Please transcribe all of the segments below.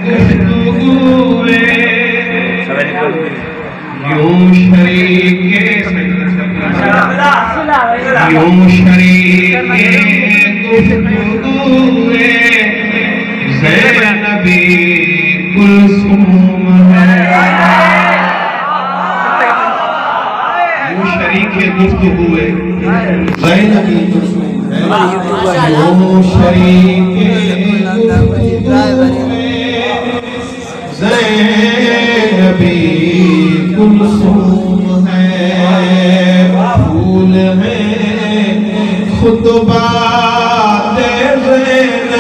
गुफ्तगूए यूं शरीके गुफ्तगूए ज़ैनबी कुलसूम है। यूं शरीके गुफ्तगूए ज़ैनबी कुलसूम है। यूं शरीके ज़ैनबी कुलसूम है। फूल है खुतबा दे ज़ैनब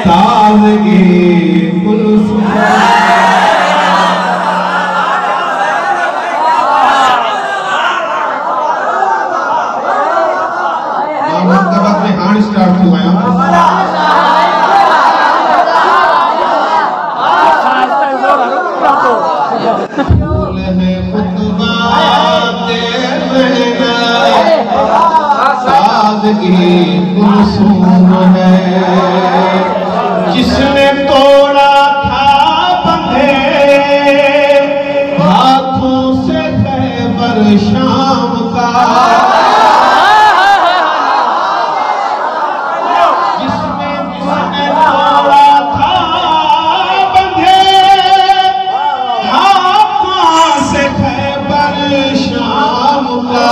ताज़गी कुलसूम में हार्ड स्टार्ट हुआ है। सादगी कुलसूम है। जिसने तोड़ा था बंधे हाथों से खैबर शाम का। जिसने तोड़ा था बंधे हाथों से खैबर शाम का।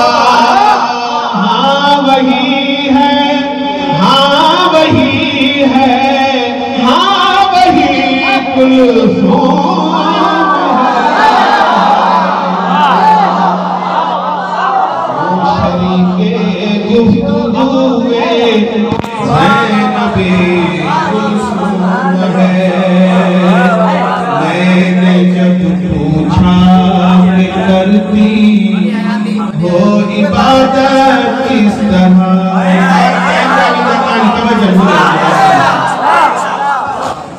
वही है, हाँ वही है, हाँ वही कुलसूम है। शरीके गुफ्तगूए ज़ैनबी कुलसूम है। मैंने जब पूछा कि करती हो इबादत किस तरह,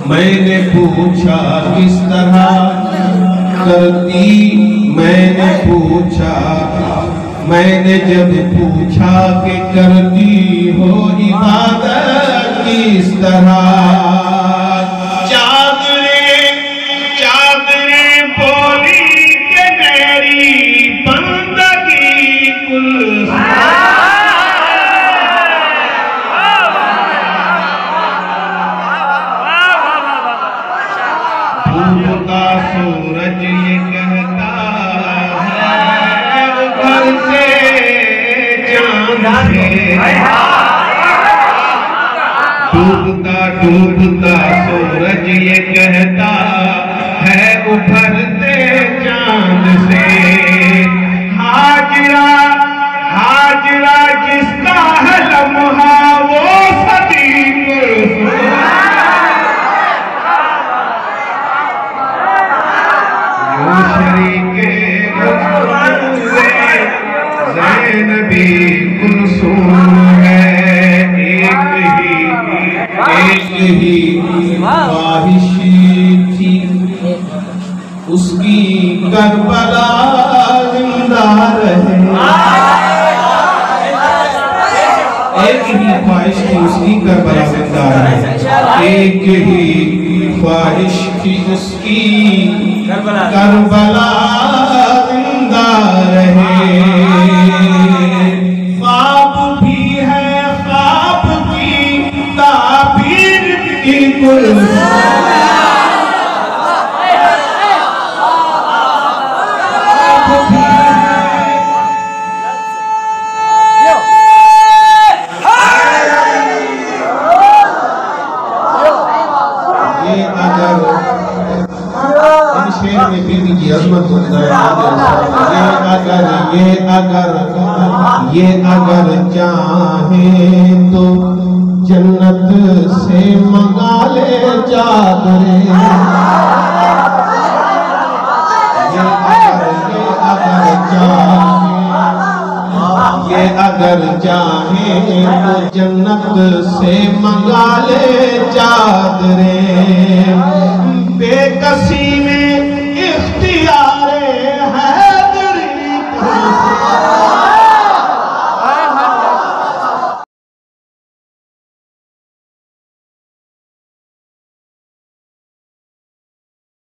मैंने पूछा किस तरह करती। मैंने पूछा, मैंने जब पूछा कि करती हो इबादत किस तरह। चादरे बोली के मेरी बंदगी डूबता सूरज ये कहता है घर से चांद से। डूबता सूरज ये कहता है उभरते चांद से। हाजरा जिसका है लम्हा वो सदी शरीके ज़ैनबी कुलसूम है। एक ही ख्वाहिश थी उसकी करबला जिंदा रहे। एक ही ख्वाहिश थी उसकी करबला जिंदा रहे। एक ही ख्वाहिश थी उसकी करबला जिंदा रहे। ख्वाब भी है ख्वाब की ताबीर की अगर चाहे तो जन्नत से मंगा ले चादरे। अगर चाहे तो जन्नत से मंगा ले चादरे। बेकसी में इख्तियार